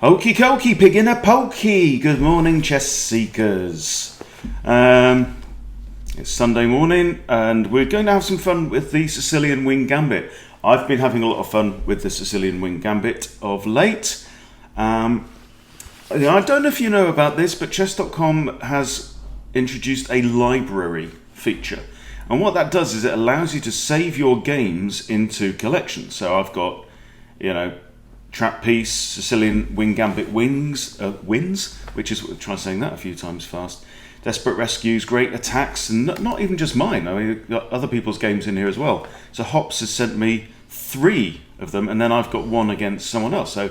Okie dokie, pig in a pokey. Good morning, chess seekers. It's Sunday morning and we're going to have some fun with the Sicilian Wing Gambit. I've been having a lot of fun with the Sicilian Wing Gambit of late. I don't know if you know about this, but chess.com has introduced a library feature. And what that does is it allows you to save your games into collections. So I've got, Trap Piece, Sicilian Wing Gambit Wins, which is, try saying that a few times fast. Desperate Rescues, Great Attacks, and not even just mine. I mean, we've got other people's games in here as well. So Hops has sent me 3 of them, and then I've got 1 against someone else. So,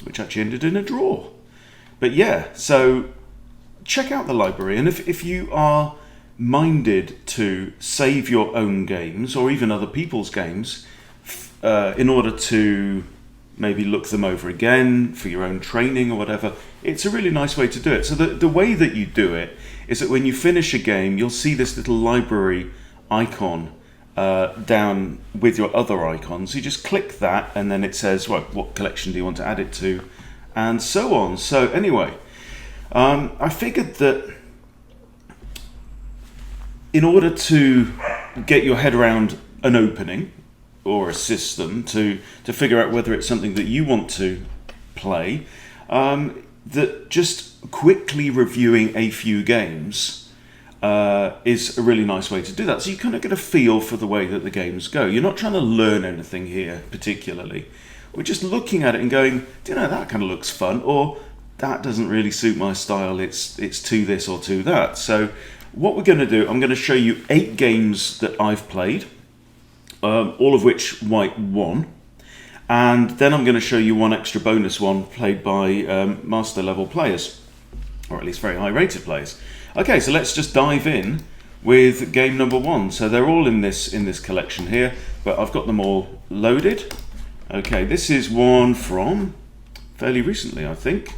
which actually ended in a draw. But yeah, so check out the library, and if you are minded to save your own games or even other people's games in order to maybe look them over again for your own training or whatever, it's a really nice way to do it. So the way that you do it is that when you finish a game, you'll see this little library icon down with your other icons. You just click that and then it says, well, what collection do you want to add it to, and so on. So anyway, I figured that in order to get your head around an opening or a system to figure out whether it's something that you want to play, that just quickly reviewing a few games is a really nice way to do that. So you kind of get a feel for the way that the games go. You're not trying to learn anything here particularly. We're just looking at it and going, that kind of looks fun, or that doesn't really suit my style, it's too this or too that. So what we're going to do, I'm going to show you 8 games that I've played, all of which White won, and then I'm going to show you one extra bonus one played by master level players, or at least very high rated players. Okay, so let's just dive in with game number 1. So they're all in this collection here, but I've got them all loaded. Okay, this is one from fairly recently, I think.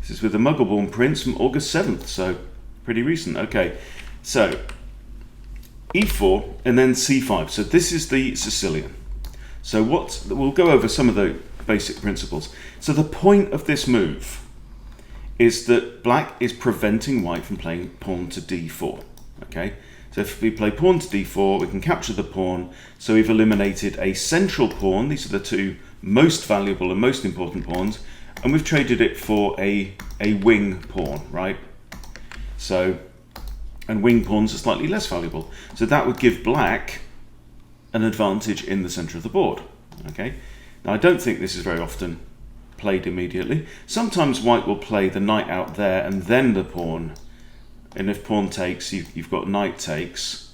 This is with the Muggleborn Prince from August 7th, so pretty recent. Okay, so E4 and then C5. So this is the Sicilian. So we'll go over some of the basic principles. So the point of this move is that black is preventing white from playing pawn to D4. Okay, so if we play pawn to D4, we can capture the pawn. So we've eliminated a central pawn. These are the 2 most valuable and most important pawns, and we've traded it for a wing pawn, right? So, and wing pawns are slightly less valuable. So that would give black an advantage in the center of the board. Okay. Now I don't think this is very often played immediately. Sometimes white will play the knight out there and then the pawn. And if pawn takes, you've got knight takes,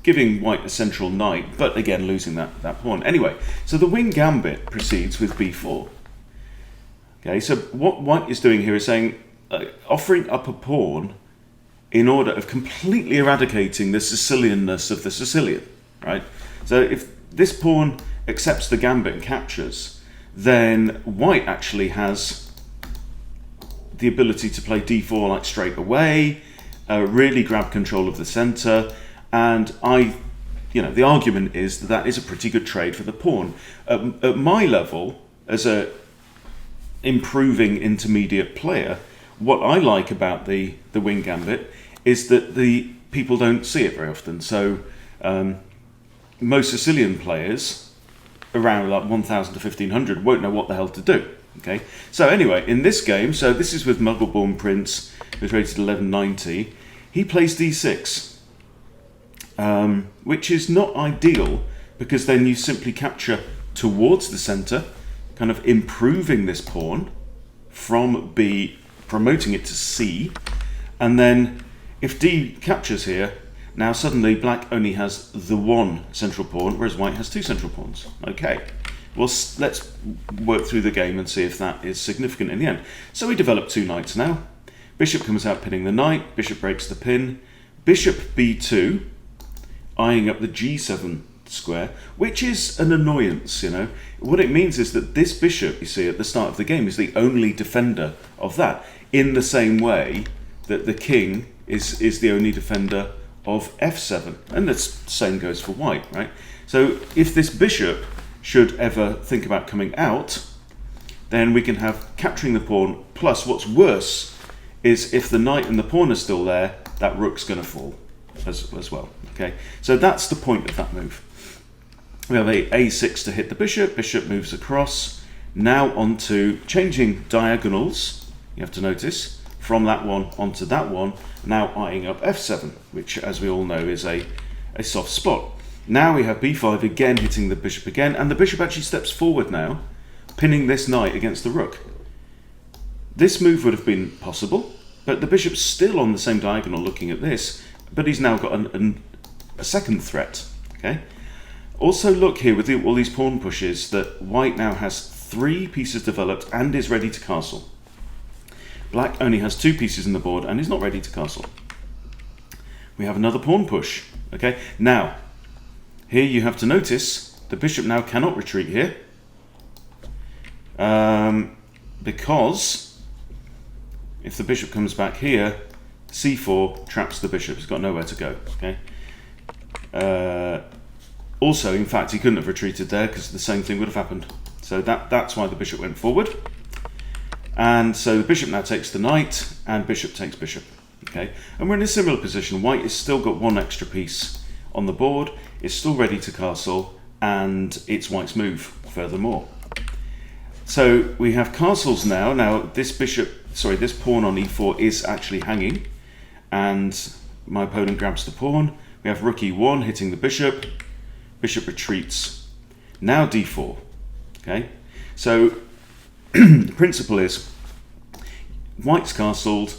giving white a central knight, but again losing that pawn. Anyway, so the wing gambit proceeds with b4. Okay, so what white is doing here is saying, offering up a pawn in order of completely eradicating the Sicilianness of the Sicilian, right? So if this pawn accepts the gambit and captures, then white actually has the ability to play d4 like straight away, really grab control of the center, and the argument is that is a pretty good trade for the pawn. At my level, as a improving intermediate player, what I like about the wing gambit is that the people don't see it very often. So most Sicilian players around like 1,000 to 1,500 won't know what the hell to do. Okay. So anyway, in this game, so this is with Muggleborn Prince, who's rated 1190. He plays d6, which is not ideal because then you simply capture towards the center, kind of improving this pawn from B, promoting it to C, and then if D captures here, now suddenly black only has the 1 central pawn, whereas white has 2 central pawns. Okay, well, let's work through the game and see if that is significant in the end. So we develop 2 knights now. Bishop comes out pinning the knight, bishop breaks the pin, bishop b2, eyeing up the g7 square, which is an annoyance, What it means is that this bishop, you see, at the start of the game is the only defender of that, in the same way that the king is the only defender of f7, and the same goes for white, right? So if this bishop should ever think about coming out, then we can have capturing the pawn, plus what's worse is if the knight and the pawn are still there, that rook's going to fall as well. Okay, so that's the point of that move. We have a a6 to hit the bishop, bishop moves across. Now on to changing diagonals, you have to notice, from that one onto that one, now eyeing up f7, which as we all know is a soft spot. Now we have b5 again hitting the bishop again, and the bishop actually steps forward now, pinning this knight against the rook. This move would have been possible, but the bishop's still on the same diagonal looking at this, but he's now got a second threat. Okay. Also look here with all these pawn pushes that white now has 3 pieces developed and is ready to castle. Black only has 2 pieces in the board and is not ready to castle. We have another pawn push. Okay, now here you have to notice the bishop now cannot retreat here because if the bishop comes back here, c4 traps the bishop. He's got nowhere to go. Okay. Also, in fact, he couldn't have retreated there because the same thing would have happened. So that's why the bishop went forward. And so the bishop now takes the knight, and bishop takes bishop. Okay, and we're in a similar position. White has still got 1 extra piece on the board, is still ready to castle, and it's white's move furthermore. So we have castles now. Now this pawn on e4 is actually hanging, and my opponent grabs the pawn. We have rook e1 hitting the bishop. Bishop retreats. Now d4. Okay, so the principle is white's castled,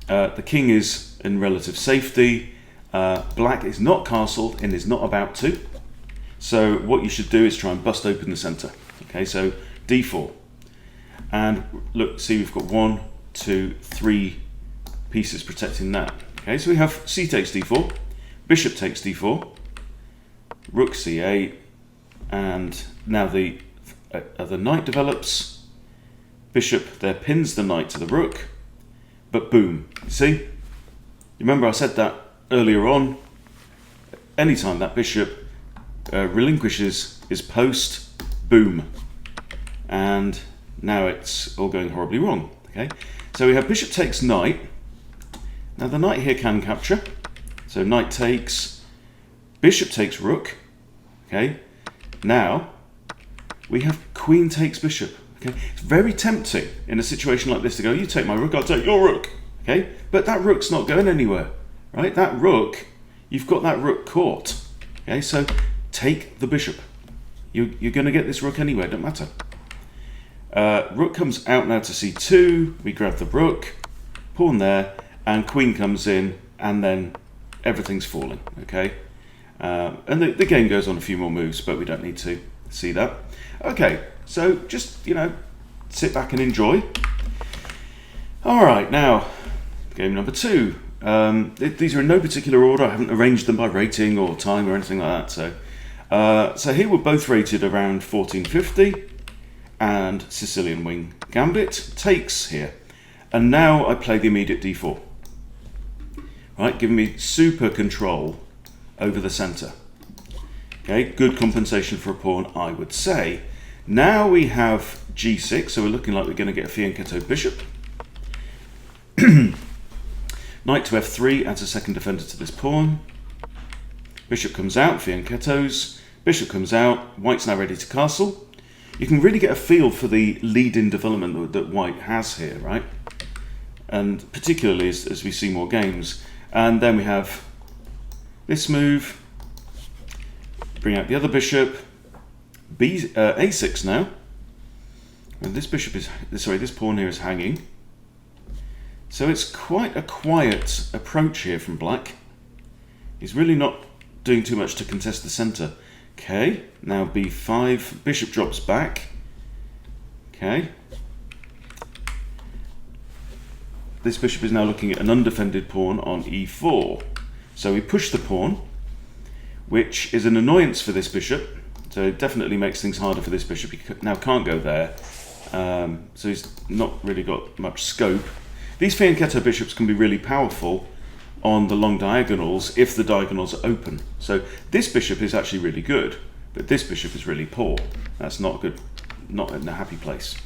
the king is in relative safety, black is not castled and is not about to. So what you should do is try and bust open the center. Okay, so d4. And look, see, we've got 1, 2, 3 pieces protecting that. Okay, so we have c takes d4, bishop takes d4, rook c8, and now the knight develops. Bishop there pins the knight to the rook, but boom. See? Remember I said that earlier on. Anytime that bishop relinquishes his post, boom. And now it's all going horribly wrong. Okay, so we have bishop takes knight. Now the knight here can capture. So knight takes, bishop takes rook. Okay, now we have queen takes bishop. Okay, it's very tempting in a situation like this to go, you take my rook, I'll take your rook. Okay, but that rook's not going anywhere, right? That rook, you've got that rook caught. Okay, so take the bishop. You're going to get this rook anywhere, don't matter. Rook comes out now to c2. We grab the rook, pawn there, and queen comes in, and then everything's falling. Okay. And the game goes on a few more moves, but we don't need to see that. Okay, so just, sit back and enjoy. All right, now, game number 2. These are in no particular order. I haven't arranged them by rating or time or anything like that. So here we're both rated around 1450, and Sicilian Wing Gambit takes here. And now I play the immediate d4. Right, giving me super control over the center. Okay, good compensation for a pawn, I would say. Now we have g6, so we're looking like we're going to get a fianchetto bishop. Knight to f3 adds a second defender to this pawn. Bishop comes out, fianchettos. Bishop comes out, white's now ready to castle. You can really get a feel for the lead-in development that white has here, right? And particularly as we see more games. And then we have this move, bring out the other bishop, a6 now. And this pawn here is hanging. So it's quite a quiet approach here from black. He's really not doing too much to contest the center. Okay, now b5, bishop drops back. Okay. This bishop is now looking at an undefended pawn on e4. So we push the pawn, which is an annoyance for this bishop. So it definitely makes things harder for this bishop. He now can't go there. So he's not really got much scope. These fianchetto bishops can be really powerful on the long diagonals if the diagonals are open. So this bishop is actually really good, but this bishop is really poor. That's not good, not in a happy place.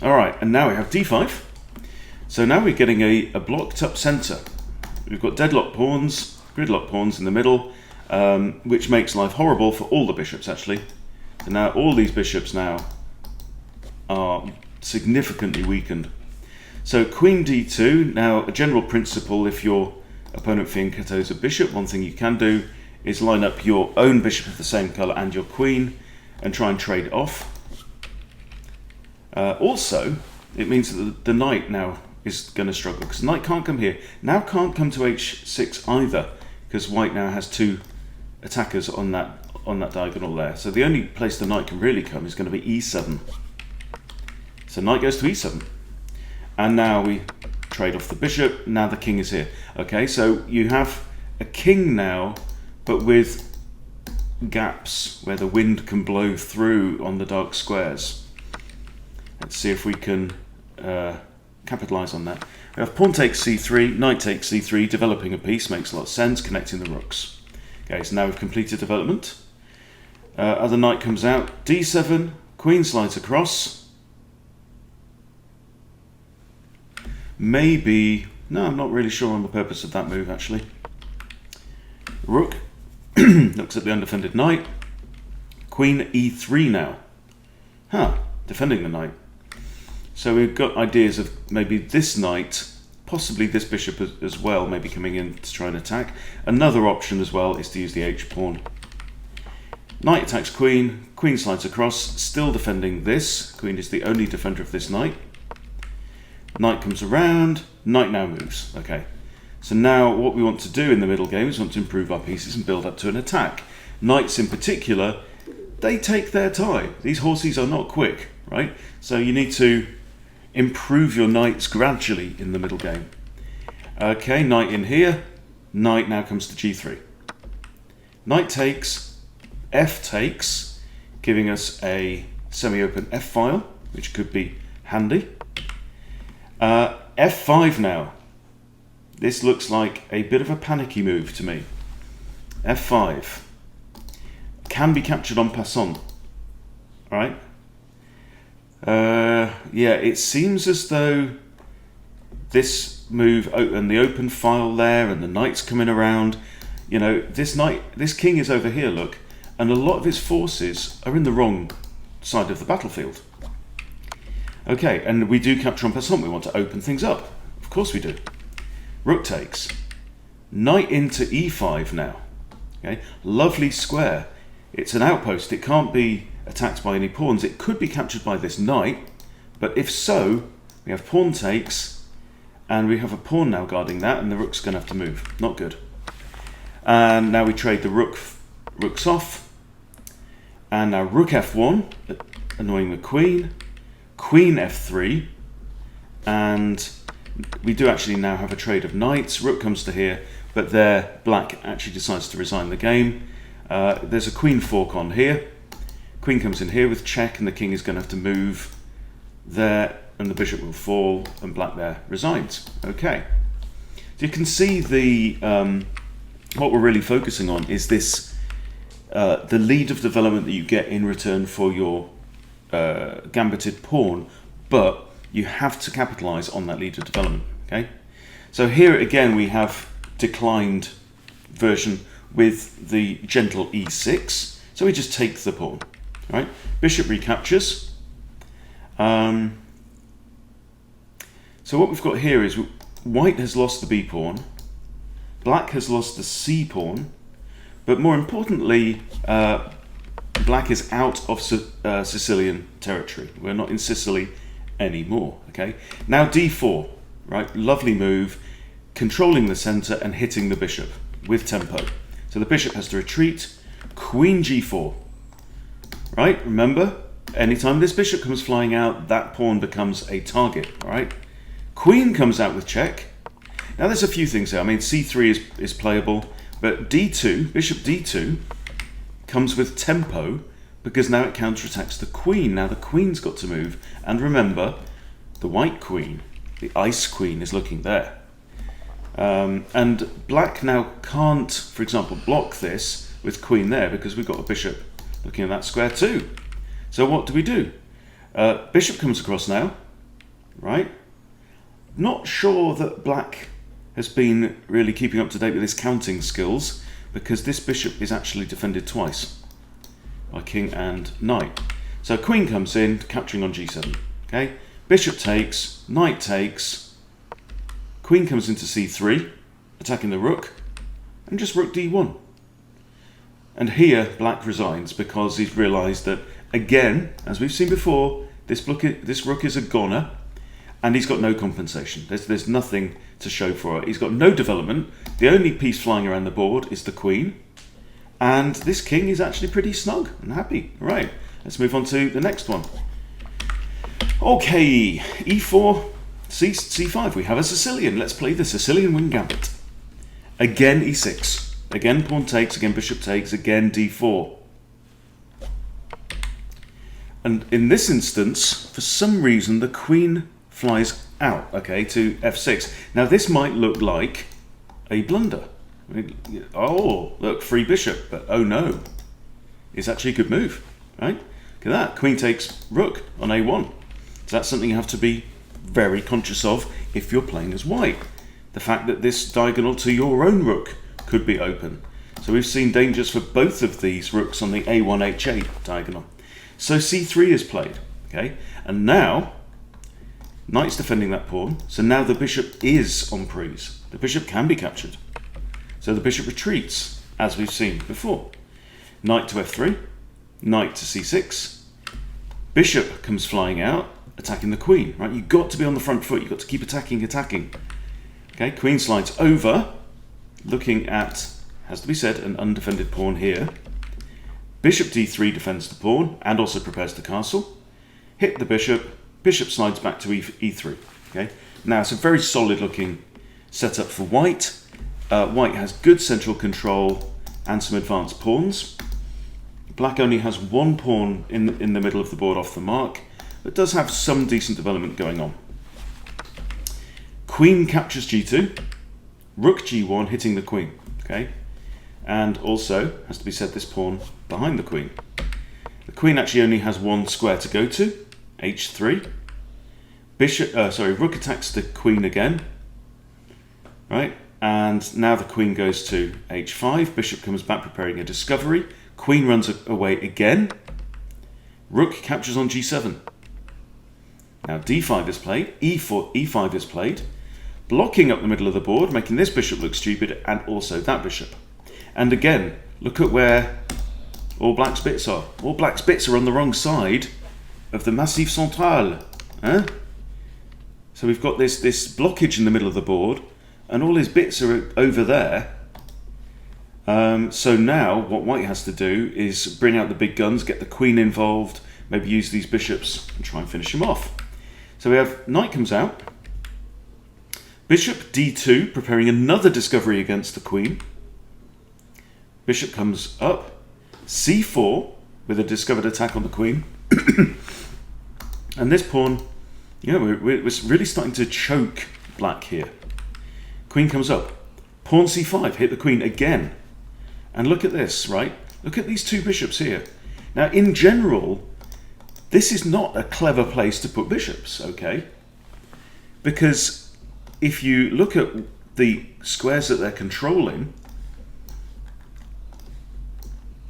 All right, and now we have d5. So now we're getting a blocked up centre. We've got deadlock pawns, gridlock pawns in the middle, which makes life horrible for all the bishops actually. And now all these bishops now are significantly weakened. So queen d2, now a general principle, if your opponent fianchetto is a bishop, one thing you can do is line up your own bishop of the same colour and your queen and try and trade off. Also, it means that the knight now is going to struggle, because knight can't come here. Now can't come to h6 either, because white now has two attackers on that diagonal there. So the only place the knight can really come is going to be e7. So knight goes to e7. And now we trade off the bishop. Now the king is here. Okay, so you have a king now, but with gaps where the wind can blow through on the dark squares. Let's see if we can capitalize on that. We have pawn takes c3, knight takes c3, developing a piece, makes a lot of sense, connecting the rooks. Okay, so now we've completed development. Other knight comes out, d7, queen slides across. Maybe, no, I'm not really sure on the purpose of that move actually. Rook looks at the undefended knight. Queen e3 now. Defending the knight. So we've got ideas of maybe this knight, possibly this bishop as well, maybe coming in to try and attack. Another option as well is to use the h-pawn. Knight attacks queen, queen slides across, still defending this. Queen is the only defender of this knight. Knight comes around, knight now moves. Okay, so now what we want to do in the middle game is want to improve our pieces and build up to an attack. Knights in particular, they take their time. These horses are not quick, right? So you need to improve your knights gradually in the middle game. Okay, knight in here, knight now comes to g3. Knight takes, f takes, giving us a semi-open f file, which could be handy. f5 now. This looks like a bit of a panicky move to me. f5 can be captured en passant, right? Yeah, it seems as though this move and the open file there and the knight's coming around, you know, this king is over here, look, and a lot of his forces are in the wrong side of the battlefield. Okay, and we do capture en passant. We want to open things up. Of course we do. Rook takes. Knight into e5 now. Okay, lovely square. It's an outpost. It can't be attacked by any pawns. It could be captured by this knight, but if so, we have pawn takes, and we have a pawn now guarding that, and the rook's going to have to move. Not good. And now we trade the rooks off, and now rook f1, annoying the queen. Queen f3, and we do actually now have a trade of knights. Rook comes to here, but there black actually decides to resign the game. There's a queen fork on here. Queen comes in here with check, and the king is going to have to move there, and the bishop will fall, and black there resigns. Okay, so you can see the what we're really focusing on is this the lead of development that you get in return for your gambited pawn, but you have to capitalize on that lead of development. Okay, so here again we have declined version with the gentle e6, so we just take the pawn. All right, bishop recaptures. So what we've got here is white has lost the b pawn, black has lost the c pawn, but more importantly black is out of Sicilian territory. We're not in Sicily anymore. Okay, now d4, right? Lovely move, controlling the center and hitting the bishop with tempo. So the bishop has to retreat. Queen g4, right? Remember, anytime this bishop comes flying out, that pawn becomes a target. All right, queen comes out with check. Now there's a few things there. I mean, c3 is playable, but d2, bishop d2, comes with tempo because now it counterattacks the queen. Now the queen's got to move, and remember, the white queen, the ice queen, is looking there. And black now can't, for example, block this with queen there because we've got a bishop looking at that square too. So what do? Bishop comes across now, right? Not sure that black has been really keeping up to date with his counting skills, because this bishop is actually defended twice by king and knight. So queen comes in, capturing on g7. Okay, bishop takes, knight takes, queen comes into c3, attacking the rook, and just rook d1. And here black resigns because he's realised that, again, as we've seen before, this rook is a goner, and he's got no compensation. There's nothing to show for it. He's got no development. The only piece flying around the board is the queen, and this king is actually pretty snug and happy. Right, let's move on to the next one. Okay, e4, c5. We have a Sicilian. Let's play the Sicilian Wing Gambit. Again e6. Again pawn takes. Again bishop takes. Again d4. And in this instance, for some reason, the queen flies out, okay, to f6. Now this might look like a blunder. Oh, look, free bishop, but oh no. It's actually a good move, right? Look at that, queen takes rook on a1. So that's something you have to be very conscious of if you're playing as white. The fact that this diagonal to your own rook could be open. So we've seen dangers for both of these rooks on the a1, h8 diagonal. So c3 is played, okay? And now, knight's defending that pawn, so now the bishop is en prise. The bishop can be captured. So the bishop retreats, as we've seen before. Knight to f3, knight to c6, bishop comes flying out, attacking the queen, right? You've got to be on the front foot, you've got to keep attacking. Okay, queen slides over, looking at, has to be said, an undefended pawn here. Bishop d3 defends the pawn, and also prepares the castle. Hit the bishop, bishop slides back to e3. Okay, now it's a very solid looking setup for white. White has good central control and some advanced pawns. Black only has one pawn in the middle of the board off the mark, but does have some decent development going on. Queen captures g2, rook g1 hitting the queen. Okay, and also has to be said, this pawn behind the queen. The queen actually only has one square to go to, h3. Rook attacks the queen again, right? And now the queen goes to h5. Bishop comes back preparing a discovery. Queen runs away again. Rook captures on g7. Now d5 is played, e5 is played, blocking up the middle of the board, making this bishop look stupid, and also that bishop. And again, look at where all black's bits are. All black's bits are on the wrong side of the Massif Central. Huh? So we've got this blockage in the middle of the board, and all his bits are over there. So now what white has to do is bring out the big guns, get the queen involved, maybe use these bishops and try and finish him off. So we have knight comes out, bishop d2, preparing another discovery against the queen. Bishop comes up, c4 with a discovered attack on the queen. And this pawn, you know, we're really starting to choke black here. Queen comes up, pawn c5, hit the queen again. And look at this, right? Look at these two bishops here. Now, in general, this is not a clever place to put bishops, okay? Because if you look at the squares that they're controlling,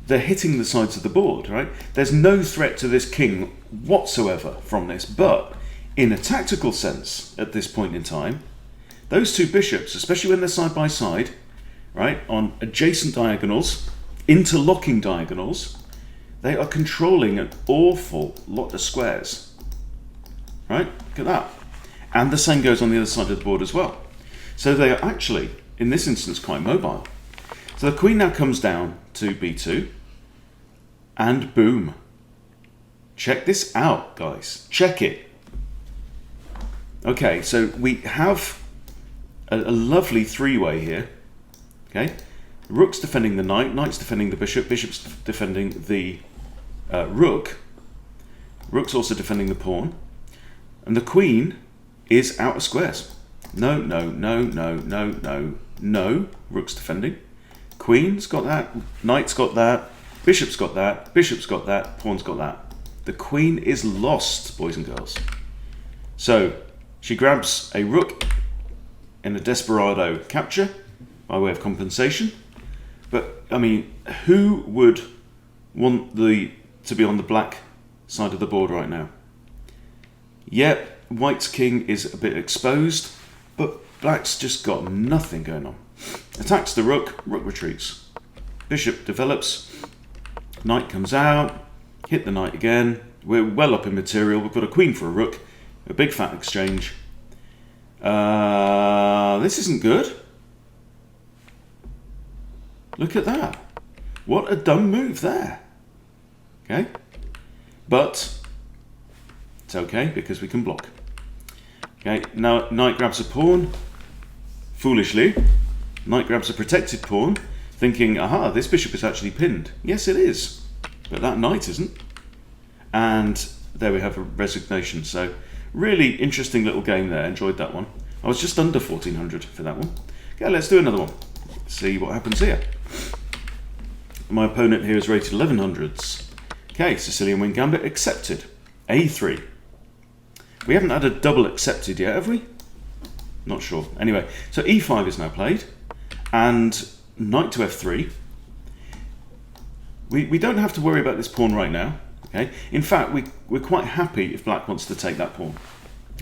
they're hitting the sides of the board, right? There's no threat to this king whatsoever from this, but in a tactical sense, at this point in time, those two bishops, especially when they're side by side, right, on adjacent diagonals, interlocking diagonals, they are controlling an awful lot of squares, right? Look at that. And the same goes on the other side of the board as well. So they are actually, in this instance, quite mobile. So the queen now comes down to b2, and boom. Check this out, guys. Check it. Okay, so we have a lovely three-way here. Okay, rook's defending the knight, knight's defending the bishop, bishop's defending the rook. Rook's also defending the pawn, and the queen is out of squares. No. Rook's defending. Queen's got that, knight's got that, bishop's got that, bishop's got that, pawn's got that. The queen is lost, boys and girls. So She grabs a rook in a desperado capture by way of compensation. But, I mean, who would want to be on the black side of the board right now? Yep, white's king is a bit exposed, but black's just got nothing going on. Attacks the rook retreats. Bishop develops, knight comes out, hit the knight again. We're well up in material. We've got a queen for a rook, a big fat exchange. This isn't good. Look at that. What a dumb move there. Okay. But it's okay because we can block. Okay, now knight grabs a pawn. Foolishly, knight grabs a protected pawn, thinking, aha, this bishop is actually pinned. Yes, it is. But that knight isn't. And there we have a resignation. So really interesting little game there. Enjoyed that one. I was just under 1400 for that one. Okay, let's do another one. See what happens here. My opponent here is rated 1100s. Okay, Sicilian Wing Gambit accepted. A3. We haven't had a double accepted yet, have we? Not sure. Anyway, so E5 is now played. And knight to F3. We don't have to worry about this pawn right now. Okay. In fact, we're quite happy if black wants to take that pawn.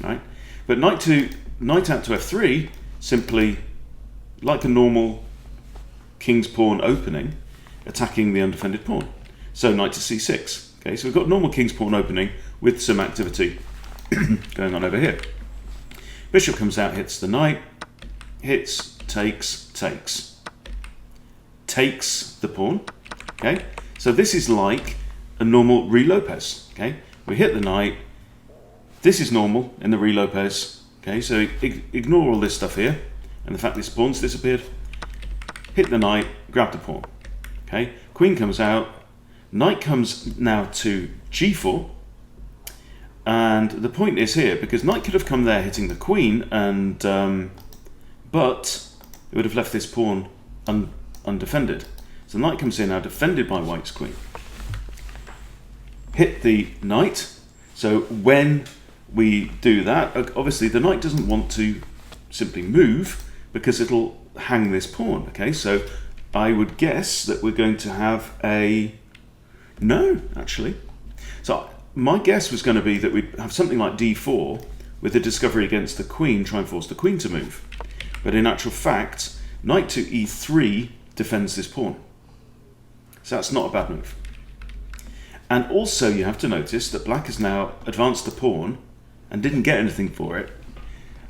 Right? But knight out to F3, simply like a normal king's pawn opening, attacking the undefended pawn. So knight to C6. Okay, so we've got normal king's pawn opening with some activity going on over here. Bishop comes out, hits the knight, hits, takes, takes. Takes the pawn. Okay, so this is like a normal Re Lopez. Okay, we hit the knight. This is normal in the Re Lopez. Okay, so ignore all this stuff here and the fact this pawn's disappeared. Hit the knight, grab the pawn. Okay, queen comes out. Knight comes now to G4. And the point is here, because knight could have come there hitting the queen, and but it would have left this pawn undefended. So knight comes in now, defended by white's queen. Hit the knight. So when we do that, obviously the knight doesn't want to simply move because it'll hang this pawn. Okay, so I would guess that we're going to have a... No, actually. So my guess was going to be that we'd have something like d4 with the discovery against the queen, try and force the queen to move. But in actual fact, knight to e3 defends this pawn. So that's not a bad move. And also you have to notice that black has now advanced the pawn and didn't get anything for it.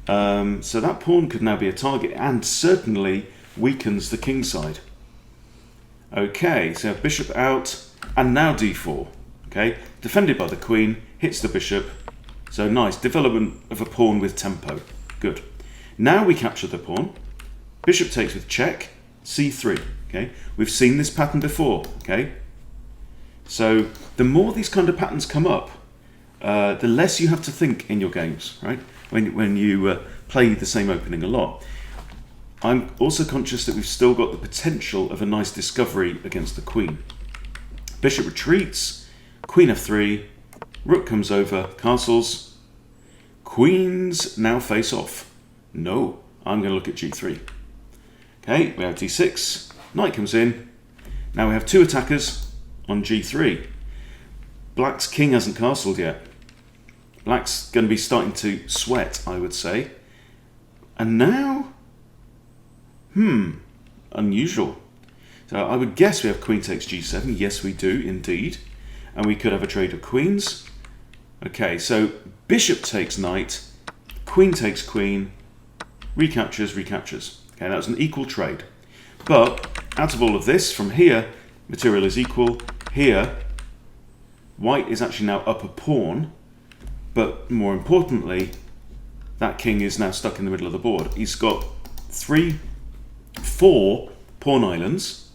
So that pawn could now be a target and certainly weakens the king side. Okay, so bishop out and now d4. Okay, defended by the queen, hits the bishop. So nice development of a pawn with tempo. Good. Now we capture the pawn. Bishop takes with check, c3. Okay, we've seen this pattern before. Okay, so the more these kind of patterns come up, the less you have to think in your games, right? When you play the same opening a lot. I'm also conscious that we've still got the potential of a nice discovery against the queen. Bishop retreats, queen f3, rook comes over, castles. Queens now face off. No, I'm going to look at g3. Okay, we have d6, knight comes in. Now we have two attackers on g3. Black's king hasn't castled yet. Black's going to be starting to sweat, I would say. And now, unusual. So I would guess we have queen takes g7. Yes, we do indeed. And we could have a trade of queens. Okay, so bishop takes knight, queen takes queen, recaptures, recaptures. Okay, that was an equal trade. But out of all of this, from here, material is equal. Here, white is actually now up a pawn. But more importantly, that king is now stuck in the middle of the board. He's got 4 pawn islands.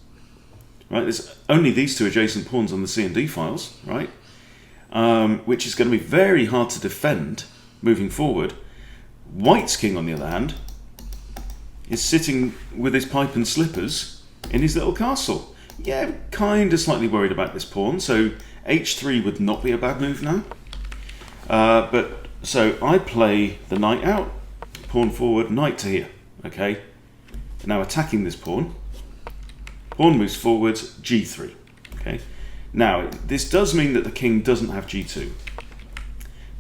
Right, there's only these two adjacent pawns on the C and D files, right? Which is going to be very hard to defend moving forward. White's king, on the other hand, is sitting with his pipe and slippers in his little castle. Yeah, kind of slightly worried about this pawn, so h3 would not be a bad move now. But So I play the knight out, pawn forward, knight to here. Okay. Now attacking this pawn. Pawn moves forwards, g3. Okay. Now this does mean that the king doesn't have g2.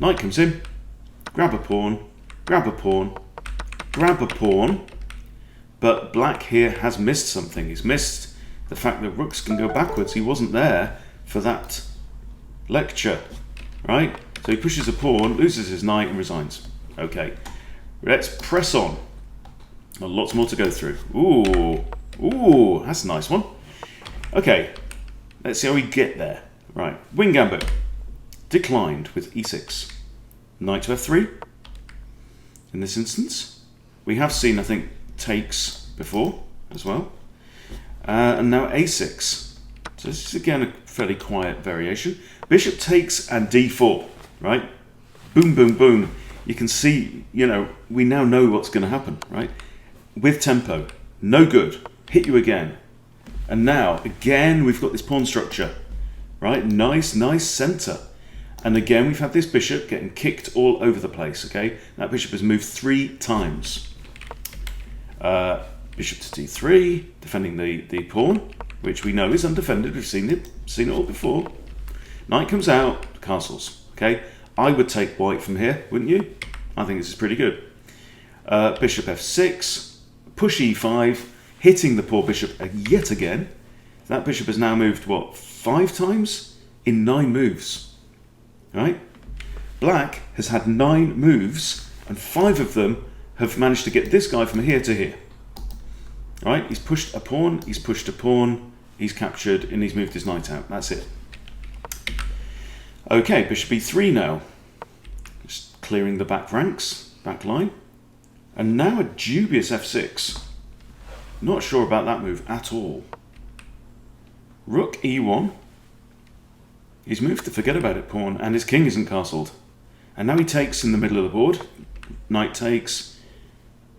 Knight comes in, grab a pawn, grab a pawn, grab a pawn. But black here has missed something. He's missed the fact that rooks can go backwards. He wasn't there for that lecture, right? So he pushes a pawn, loses his knight, and resigns. Okay, let's press on. Oh, lots more to go through. Ooh, that's a nice one. Okay, let's see how we get there. Right, Wing Gambit. Declined with e6. Knight to f3. In this instance, we have seen, I think, takes before as well. And now a6. So this is again a fairly quiet variation. Bishop takes and d4, right? Boom, boom, boom. You can see, we now know what's going to happen, right? With tempo. No good. Hit you again. And now, again, we've got this pawn structure, right? Nice center. And again, we've had this bishop getting kicked all over the place, okay? That bishop has moved 3 times. Bishop to d3, defending the pawn, which we know is undefended. We've seen it all before. Knight comes out, castles. Okay, I would take white from here, wouldn't you? I think this is pretty good. Bishop f6, push e5, hitting the poor bishop yet again. That bishop has now moved, what, 5 times? In 9 moves. Right? Black has had 9 moves, and 5 of them have managed to get this guy from here to here. Right? He's pushed a pawn, he's pushed a pawn, he's captured, and he's moved his knight out. That's it. Okay, bishop e3 now. Just clearing the back ranks, back line. And now a dubious f6. Not sure about that move at all. Rook e1. He's moved to forget about it pawn, and his king isn't castled. And now he takes in the middle of the board. Knight takes.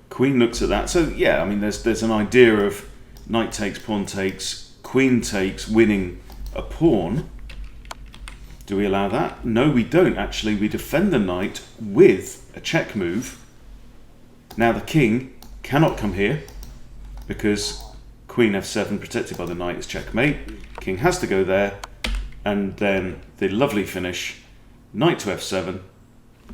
Queen looks at that. So yeah, I mean, there's an idea of knight takes, pawn takes, queen takes, winning a pawn. Do we allow that? No, we don't. Actually, we defend the knight with a check move. Now the king cannot come here because queen f7 protected by the knight is checkmate. King has to go there, and then the lovely finish, knight to f7,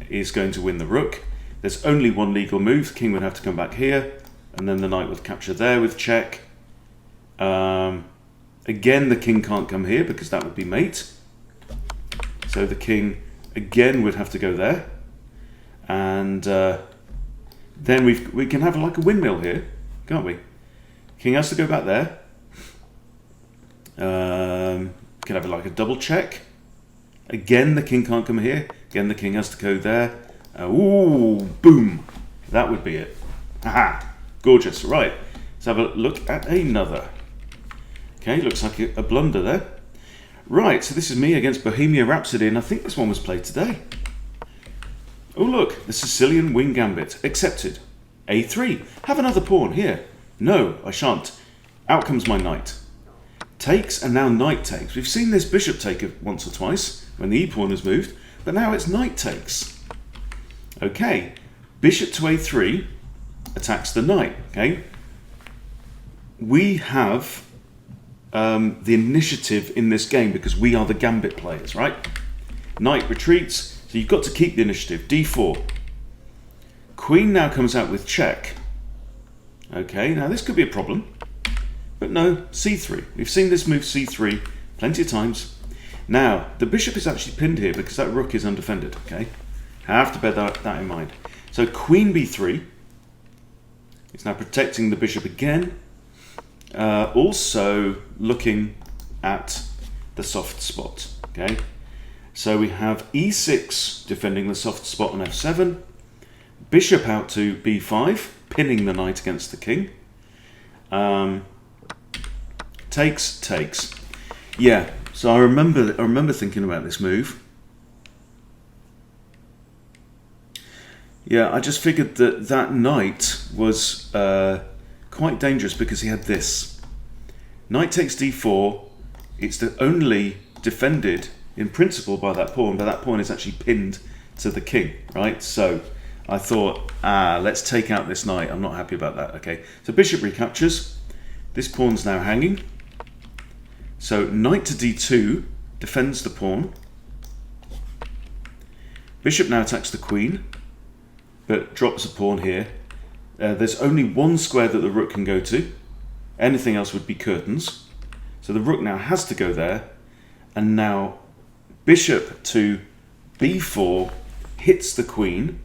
is going to win the rook. There's only one legal move. The king would have to come back here, and then the knight would capture there with check. Again, the king can't come here because that would be mate. So the king again would have to go there, and then we can have like a windmill here, can't we? King has to go back there. Can have like a double check. Again, the king can't come here. Again, the king has to go there. Ooh, boom! That would be it. Haha, gorgeous. Right, let's have a look at another. Okay, looks like a blunder there. Right, so this is me against Bohemian Rhapsody, and I think this one was played today. Oh look, the Sicilian Wing Gambit. Accepted. A3. Have another pawn here. No, I shan't. Out comes my knight. Takes, and now knight takes. We've seen this bishop take once or twice when the e-pawn has moved, but now it's knight takes. Okay, bishop to a3 attacks the knight. Okay, we have the initiative in this game because we are the gambit players, right? Knight retreats, so you've got to keep the initiative. d4. Queen now comes out with check. Okay, now this could be a problem, but no, c3. We've seen this move c3 plenty of times. Now, the bishop is actually pinned here because that rook is undefended, okay? Have to bear that in mind. So queen b3. It's now protecting the bishop again. Also looking at the soft spot, okay? So we have e6 defending the soft spot on f7. Bishop out to b5, pinning the knight against the king. Takes. Yeah, so I remember thinking about this move. Yeah, I just figured that knight was quite dangerous because he had this. Knight takes d4. It's only defended in principle by that pawn, but that pawn is actually pinned to the king, right? So I thought, let's take out this knight. I'm not happy about that. Okay, so bishop recaptures. This pawn's now hanging. So knight to d2 defends the pawn. Bishop now attacks the queen, but drops a pawn here. There's only one square that the rook can go to. Anything else would be curtains. So the rook now has to go there. And now bishop to b4 hits the queen.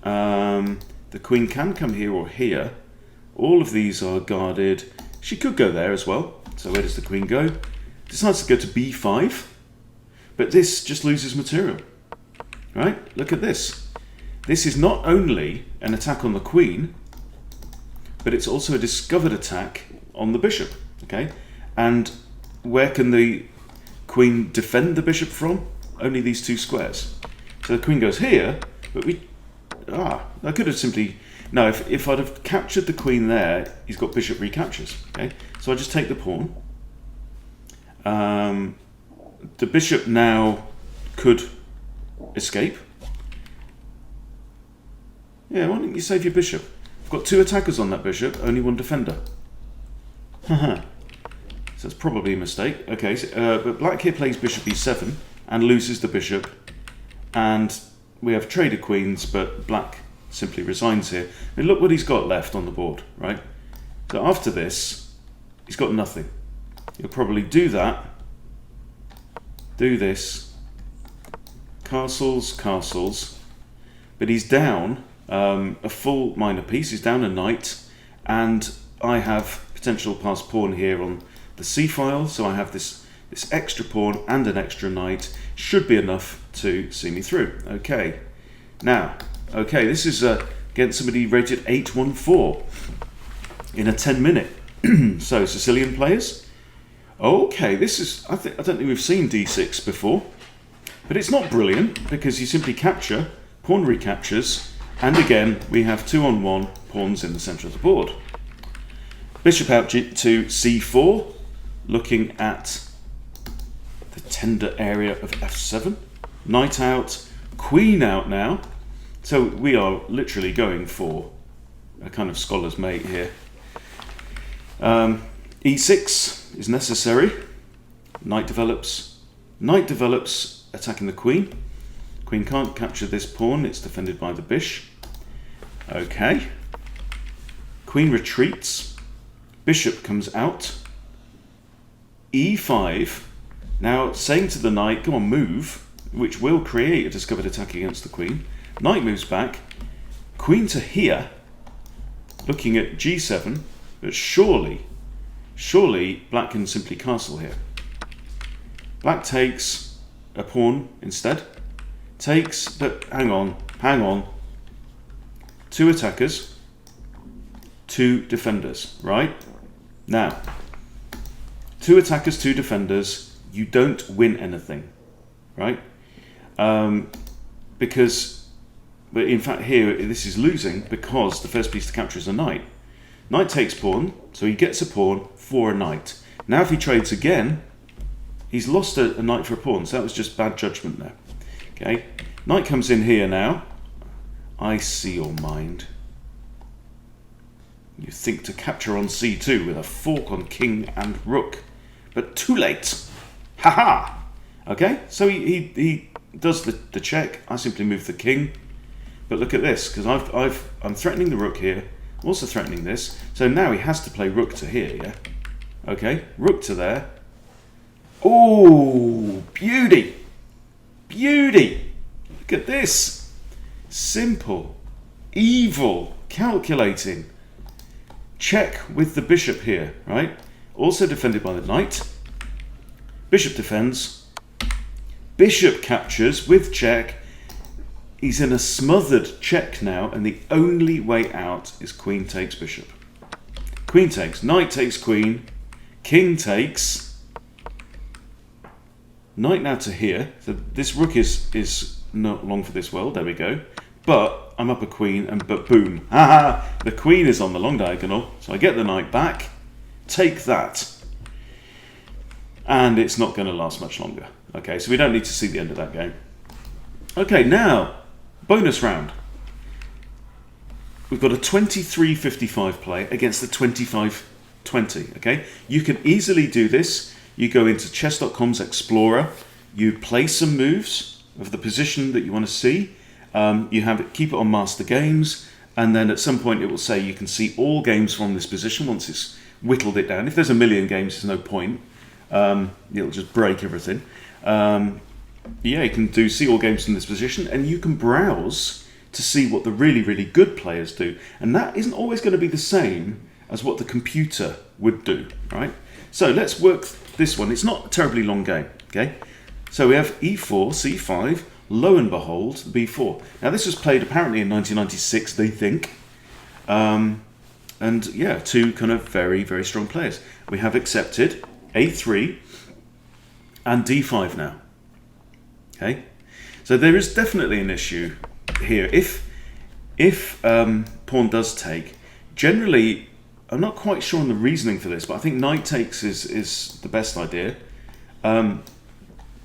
The queen can come here or here. All of these are guarded. She could go there as well. So where does the queen go? Decides to go to b5. But this just loses material. Right? Look at this. This is not only an attack on the queen, but it's also a discovered attack on the bishop. Okay? And where can the queen defend the bishop from? Only these two squares. So the queen goes here, but I could have simply... No, if I'd have captured the queen there, he's got bishop recaptures. Okay? So I just take the pawn. The bishop now could escape. Yeah, why don't you save your bishop? I've got two attackers on that bishop, only one defender. Haha. So it's probably a mistake. Okay, so, but black here plays bishop e7 and loses the bishop. And we have traded queens, but black simply resigns here. I mean, look what he's got left on the board, right? So after this, he's got nothing. He'll probably do that, do this, castles, castles, but he's down a full minor piece. He's down a knight, and I have potential passed pawn here on the c-file, so I have this extra pawn and an extra knight. Should be enough to see me through. Okay, now, this is against somebody rated 814 in a 10-minute. So Sicilian players. Okay, this is, I don't think we've seen d6 before, but it's not brilliant because you simply capture, pawn recaptures, and again we have 2-on-1 pawns in the centre of the board. Bishop out to c4, looking at the tender area of f7. Knight out, queen out now. So we are literally going for a kind of scholar's mate here. e6 is necessary. Knight develops, attacking the queen. Queen can't capture this pawn, it's defended by the bishop. Okay. Queen retreats. Bishop comes out. e5. Now saying to the knight, go on, move, which will create a discovered attack against the queen. Knight moves back. Queen to here, looking at g7, but surely black can simply castle here. Black takes a pawn instead. Takes, but hang on. Two attackers, two defenders, right? Now, two attackers, two defenders, you don't win anything, right? Because, but in fact here, this is losing because the first piece to capture is a knight. Knight takes pawn, so he gets a pawn for a knight. Now if he trades again, he's lost a knight for a pawn, so that was just bad judgment there. Okay, knight comes in here now. I see your mind. You think to capture on c2 with a fork on king and rook, but too late. Haha. Okay, so he does the check. I simply move the king, but look at this, because I'm threatening the rook here, also threatening this. So now he has to play rook to here. Yeah. Okay, rook to there. Oh, beauty. Beauty! Look at this. Simple, evil, calculating. Check with the bishop here, right? Also defended by the knight. Bishop defends. Bishop captures with check. He's in a smothered check now, and the only way out is queen takes bishop. Queen takes, knight takes queen, king takes. Knight now to here, so this rook is not long for this world, there we go. But I'm up a queen, and but boom, haha, the queen is on the long diagonal, so I get the knight back, take that. And it's not going to last much longer. Okay, so we don't need to see the end of that game. Okay, now, bonus round. We've got a 23.55 play against the 25.20, okay? You can easily do this. You go into chess.com's Explorer, you play some moves of the position that you want to see, you have it, keep it on Master Games, and then at some point it will say you can see all games from this position once it's whittled it down. If there's a million games, there's no point. It'll just break everything. Yeah, you can see all games from this position, and you can browse to see what the really, really good players do. And that isn't always going to be the same as what the computer would do, right? So let's work this one. It's not a terribly long game, okay? So we have e4, c5, lo and behold, the b4. Now this was played apparently in 1996, they think. And yeah, two kind of very, very strong players. We have accepted a3 and d5 now, okay? So there is definitely an issue here. If pawn does take, generally, I'm not quite sure on the reasoning for this, but I think knight takes is the best idea.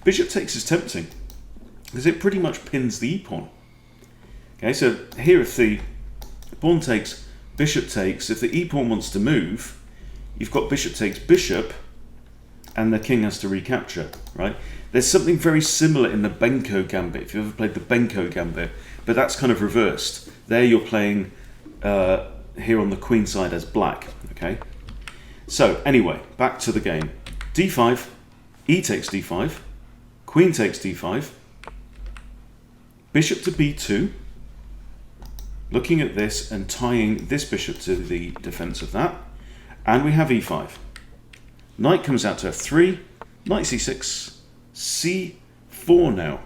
Bishop takes is tempting because it pretty much pins the e-pawn. Okay, so here if the pawn takes, bishop takes, if the e-pawn wants to move, you've got bishop takes bishop, and the king has to recapture, right? There's something very similar in the Benko Gambit, if you've ever played the Benko Gambit, but that's kind of reversed. There you're playing here on the queen side as black, okay? So anyway, back to the game. d5, e takes d5, queen takes d5, bishop to b2, looking at this and tying this bishop to the defense of that, and we have e5. Knight comes out to f3, knight c6, c4 now.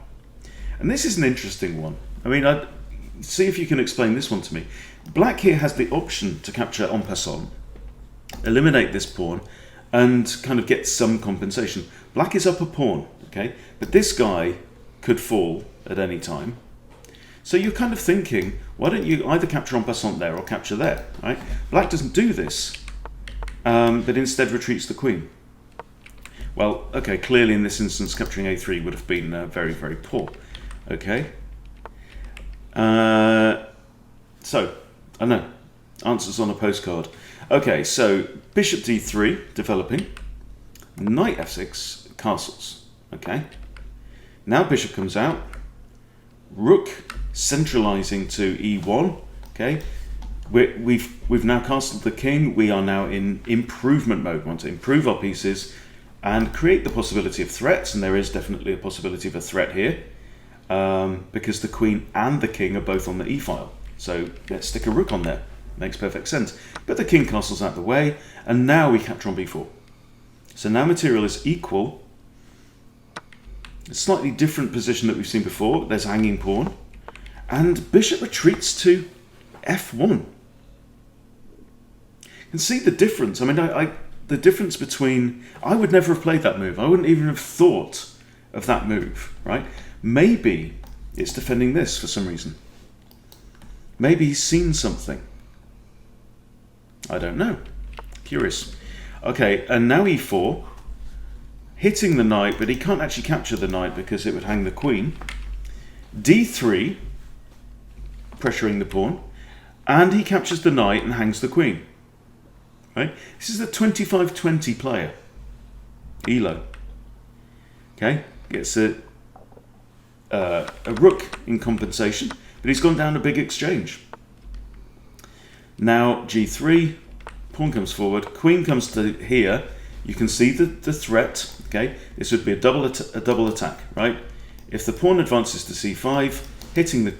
And this is an interesting one. I mean, I'd see if you can explain this one to me. Black here has the option to capture en passant, eliminate this pawn, and kind of get some compensation. Black is up a pawn, okay? But this guy could fall at any time. So you're kind of thinking, why don't you either capture en passant there or capture there, right? Black doesn't do this, but instead retreats the queen. Well, okay, clearly in this instance, capturing a3 would have been very, very poor. Okay. So, I know, answers on a postcard. Okay, so bishop d3, developing. Knight f6, castles. Okay. Now bishop comes out. Rook centralizing to e1. Okay. We've now castled the king. We are now in improvement mode. We want to improve our pieces and create the possibility of threats, and there is definitely a possibility of a threat here, because the queen and the king are both on the e-file. So let's stick a rook on there. Makes perfect sense. But the king castles out the way, and now we capture on b4. So now material is equal. A slightly different position that we've seen before. There's a hanging pawn, and bishop retreats to f1. You can see the difference. I mean, the difference between... I would never have played that move. I wouldn't even have thought of that move, right? Maybe it's defending this for some reason. Maybe he's seen something. I don't know. Curious. Okay, and now e4. Hitting the knight, but he can't actually capture the knight because it would hang the queen. d3. Pressuring the pawn. And he captures the knight and hangs the queen. Right? This is the 25-20 player. Elo. Okay? Gets a rook in compensation, but he's gone down a big exchange. Now g3, pawn comes forward, queen comes to here. You can see the threat. Okay? This would be a double attack, right? If the pawn advances to c5, hitting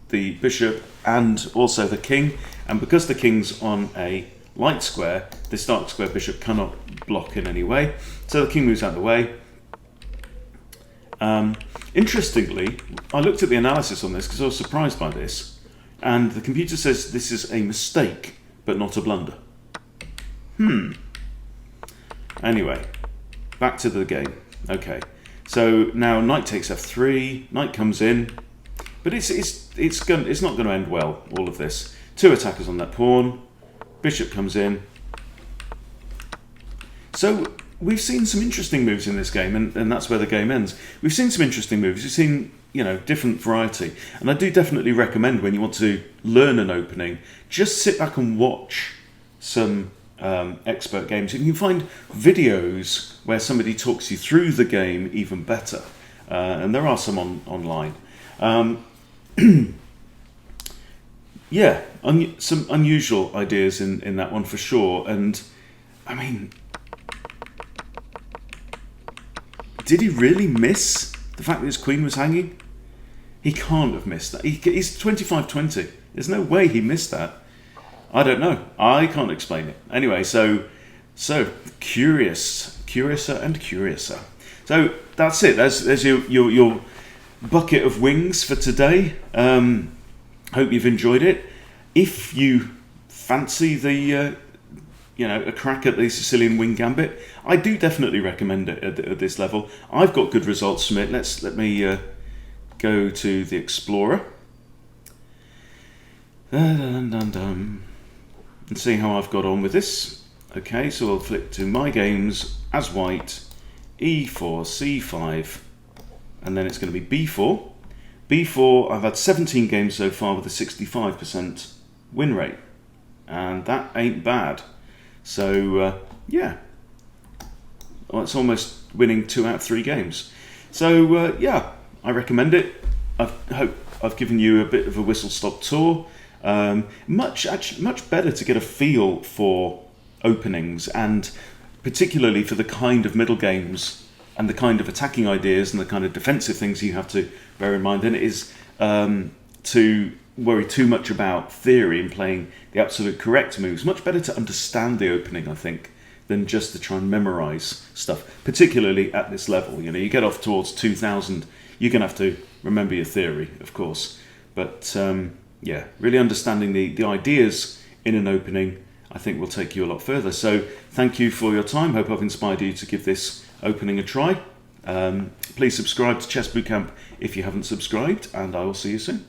the bishop and also the king, and because the king's on a light square, this dark square bishop cannot block in any way, so the king moves out of the way. Interestingly, I looked at the analysis on this because I was surprised by this, and the computer says this is a mistake but not a blunder. Anyway, back to the game. Okay, so now knight takes f3, knight comes in, but it's not going to end well, all of this. Two attackers on that pawn. Bishop comes in. So we've seen some interesting moves in this game, and that's where the game ends. We've seen some interesting moves. We've seen different variety. And I do definitely recommend, when you want to learn an opening, just sit back and watch some expert games. You can find videos where somebody talks you through the game even better, and there are some online. Yeah, some unusual ideas in that one for sure. And I mean, did he really miss the fact that his queen was hanging? He can't have missed that. He's 25-20. There's no way he missed that. I don't know. I can't explain it. Anyway, so curiouser and curiouser. So that's it. There's your bucket of wings for today. Hope you've enjoyed it. If you fancy a crack at the Sicilian Wing Gambit, I do definitely recommend it at this level. I've got good results from it. Let me go to the Explorer. And see how I've got on with this. Okay, so I'll flip to my games as white, E4, C5, and then it's going to be B4. B4, I've had 17 games so far with a 65% win rate, and that ain't bad. So, yeah, well, it's almost winning 2 out of 3 games. So, yeah, I recommend it. I hope I've given you a bit of a whistle-stop tour. Much better to get a feel for openings, and particularly for the kind of middle games and the kind of attacking ideas and the kind of defensive things you have to bear in mind, than it is to worry too much about theory and playing the absolute correct moves. Much better to understand the opening, I think, than just to try and memorize stuff, particularly at this level. You get off towards 2000, you're going to have to remember your theory, of course. But yeah, really understanding the ideas in an opening, I think, will take you a lot further. So thank you for your time. Hope I've inspired you to give this opening a try. Please subscribe to Chess Bootcamp if you haven't subscribed, and I will see you soon.